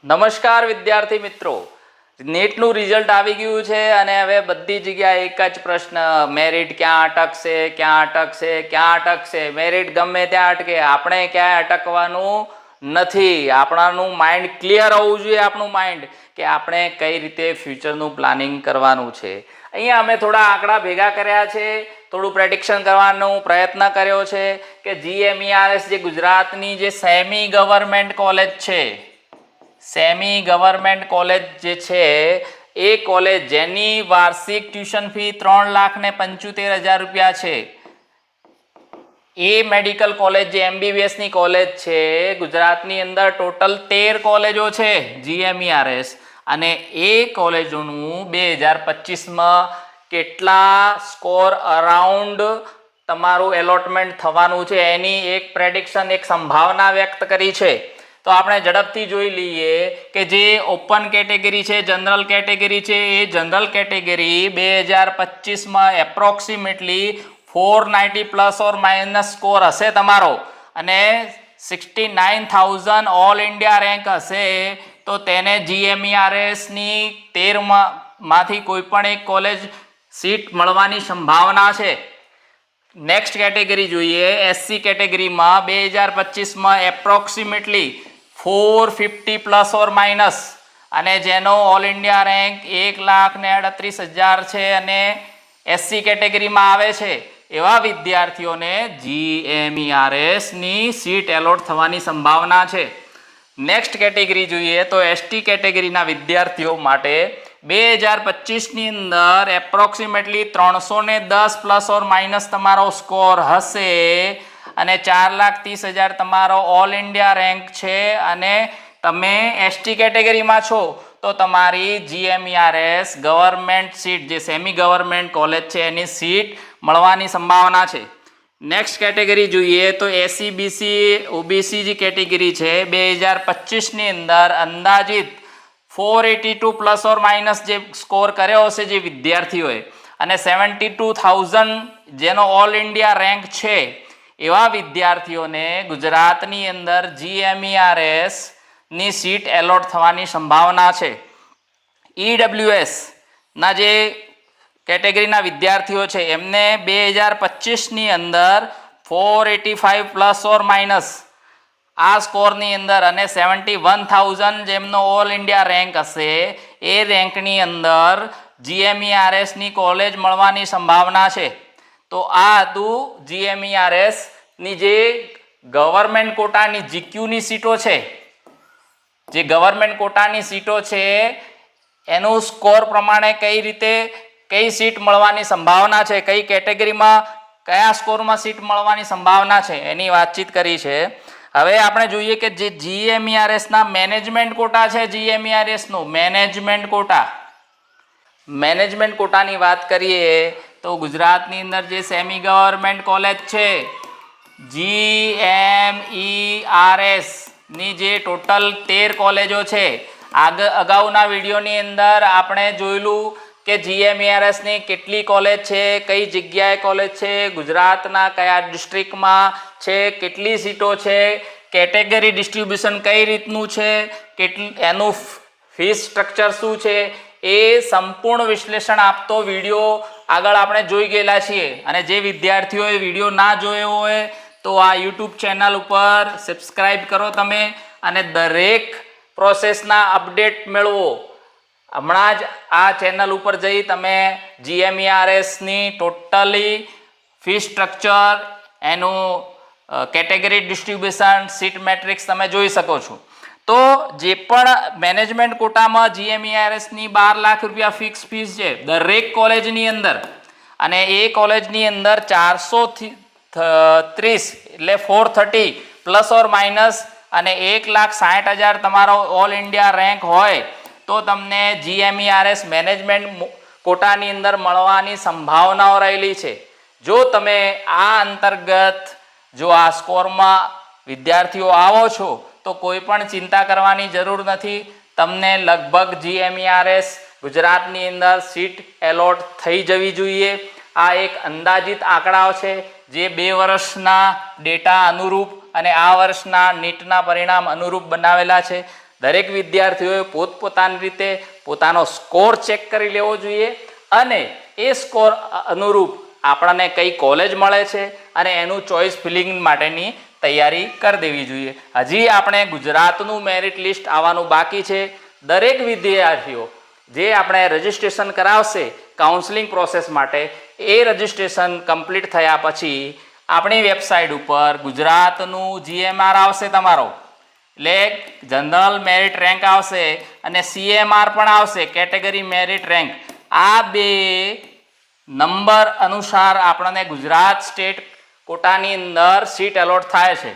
નમસ્કાર વિદ્યાર્થી મિત્રો, નેટનું રિઝલ્ટ આવી ગયું છે અને હવે બધી જગ્યાએ એક જ પ્રશ્ન, મેરિટ ક્યાં અટકશે. મેરિટ ગમે ત્યાં અટકે, આપણે ક્યાંય અટકવાનું નથી. આપણાનું માઇન્ડ ક્લિયર હોવું જોઈએ, આપણું માઇન્ડ કે આપણે કઈ રીતે ફ્યુચરનું પ્લાનિંગ કરવાનું છે. અહીંયા અમે થોડા આંકડા ભેગા કર્યા છે, થોડું પ્રેડિક્શન કરવાનો પ્રયત્ન કર્યો છે કે GMERS જે ગુજરાતની જે સેમી ગવર્મેન્ટ કોલેજ છે, સેમી ગવર્મેન્ટ કોલેજ જે છે એ કોલેજ જેની વાર્ષિક ટ્યુશન ફી 3,75,000 રૂપિયા છે, એ મેડિકલ કોલેજ જે MBBS ની કોલેજ છે, ગુજરાતની અંદર ટોટલ 13 કોલેજો છે GMERS, અને એ કોલેજોનું 2025માં કેટલા સ્કોર અરાઉન્ડ તમારું એલોટમેન્ટ થવાનું છે એની એક પ્રેડિક્શન, એક સંભાવના વ્યક્ત કરી છે. તો આપણે ઝડપથી જોઈ લઈએ કે જે ઓપન કેટેગરી છે, જનરલ કેટેગરી છે, એ જનરલ કેટેગરી 2025માં approximately 490 plus or minus score હશે તમારો, અને 69,000 ઓલ ઇન્ડિયા રેન્ક હશે. તો તેને GMERS ની 13માંથી કોઈ પણ એક કોલેજ સીટ મળવાની સંભાવના છે. નેક્સ્ટ કેટેગરી જોઈએ, SC કેટેગરીમાં 2025માં એપ્રોક્સિમેટલી 450 પ્લસ ઓર માઇનસ, અને જેનો ઓલ ઇન્ડિયા રેન્ક 1,38,000 છે અને SC કેટેગરીમાં આવે છે, એવા વિદ્યાર્થીઓને GMERS ની સીટ એલોટ થવાની સંભાવના છે. નેક્સ્ટ કેટેગરી જોઈએ તો ST કેટેગરીના વિદ્યાર્થીઓ માટે 2025ની અંદર એપ્રોક્સિમેટલી 310 પ્લસ ઓર માઇનસ તમારો સ્કોર હશે, અને 4,30,000 તમારો ઓલ ઇન્ડિયા રેન્ક છે, અને તમે ST કેટેગરીમાં છો તો તમારી GMERS ગવર્મેન્ટ સીટ, જે સેમી ગવર્મેન્ટ કોલેજ છે, એની સીટ મળવાની સંભાવના છે. નેક્સ્ટ કેટેગરી જોઈએ તો SC BC OBC જે કેટેગરી છે, 2025ની અંદર અંદાજિત 482 પ્લસ ઓર માઇનસ જે સ્કોર કર્યો હશે જે વિદ્યાર્થીઓએ, અને 72,000 જેનો ઓલ ઇન્ડિયા રેન્ક છે, એવા વિદ્યાર્થીઓને ગુજરાતની અંદર GMERS ની સીટ એલોટ થવાની સંભાવના છે. EWS ના જે કેટેગરીના વિદ્યાર્થીઓ છે એમને 2025ની અંદર 485 પ્લસ ઓર માઇનસ આ સ્કોરની અંદર, અને 71,000 જેમનો ઓલ ઇન્ડિયા રેન્ક હશે, એ રેન્કની અંદર GMERS ની કોલેજ મળવાની સંભાવના છે. તો આ હતું GMERS ની જે ગવર્મેન્ટ કોટાની GQની સીટો છે, જે ગવર્મેન્ટ કોટાની સીટો છે એનું સ્કોર પ્રમાણે કઈ રીતે કઈ સીટ મળવાની સંભાવના છે, કઈ કેટેગરીમાં કયા સ્કોરમાં સીટ મળવાની સંભાવના છે, એની વાતચીત કરી છે. હવે આપણે જોઈએ કે જે GMERS ના મેનેજમેન્ટ કોટા છે, GMERS નું મેનેજમેન્ટ કોટાની વાત કરીએ તો ગુજરાતની અંદર જે સેમી ગવર્મેન્ટ કોલેજ છે GMERS ની જે ટોટલ 13 કોલેજો છે, અગાઉના વિડીયોની અંદર આપણે જોયેલું કે GMERS ની કેટલી કોલેજ છે, કઈ જગ્યાએ કોલેજ છે, ગુજરાતના કયા ડિસ્ટ્રિક્ટમાં છે, કેટલી સીટો છે, કેટેગરી ડિસ્ટ્રીબ્યુશન કઈ રીતનું છે, એનું ફીસ સ્ટ્રક્ચર શું છે, એ સંપૂર્ણ વિશ્લેષણ આપતો વિડીયો આગળ આપણે જોઈ ગયેલા છીએ. અને જે વિદ્યાર્થીઓએ વિડીયો ના જોયો હોય તો આ YouTube ચેનલ ઉપર સબસ્ક્રાઈબ કરો તમે, અને દરેક પ્રોસેસના અપડેટ મેળવો. હમણાં જ આ ચેનલ ઉપર જઈ તમે GMERS ની ટોટલી ફી સ્ટ્રક્ચર, એનું કેટેગરી ડિસ્ટ્રીબ્યુશન, સીટ મેટ્રિક્સ તમે જોઈ શકો છો. તો જે પણ મેનેજમેન્ટ કોટામાં GMERS ની 12 લાખ રૂપિયા ફિક્સ ફીસ છે દરેક કોલેજની અંદર, અને એ કોલેજની અંદર 430 એટલે 430 પ્લસ ઓર માઇનસ, અને 1,60,000 તમારો ઓલ ઇન્ડિયા રેન્ક હોય તો તમને GMERS મેનેજમેન્ટ કોટાની અંદર મળવાની સંભાવનાઓ રહેલી છે. જો તમે આ અંતર્ગત જો આ સ્કોરમાં વિદ્યાર્થીઓ આવો છો તો કોઈ પણ ચિંતા કરવાની જરૂર નથી. તમને લગભગ GMERS ગુજરાતની અંદર સીટ એલોટ થઈ જવી જોઈએ. આ એક અંદાજિત આંકડાઓ છે જે 2 વર્ષના ડેટા અનુરૂપ અને આ વર્ષના નીટના પરિણામ અનુરૂપ બનાવેલા છે. દરેક વિદ્યાર્થીઓએ પોતપોતાની રીતે પોતાનો સ્કોર ચેક કરી લેવો જોઈએ અને એ સ્કોર અનુરૂપ આપણને કઈ કોલેજ મળે છે અને એનું ચોઇસ ફિલિંગ માટેની તૈયારી કરી દેવી જોઈએ. હજી આપણે ગુજરાતનું મેરિટ લિસ્ટ આવવાનું બાકી છે. દરેક વિદ્યાર્થીઓ જે આપણે રજિસ્ટ્રેશન કરાવશે કાઉન્સેલિંગ પ્રોસેસ માટે, એ રજિસ્ટ્રેશન કમ્પ્લીટ થયા પછી આપણી વેબસાઇટ ઉપર ગુજરાતનું GMR આવશે તમારો, એટલે જનરલ મેરિટ રેન્ક આવશે અને CMR પણ આવશે, કેટેગરી મેરિટ રેન્ક. આ બે નંબર અનુસાર આપણને ગુજરાત સ્ટેટ કોટાની અંદર સીટ એલોટ થાય છે.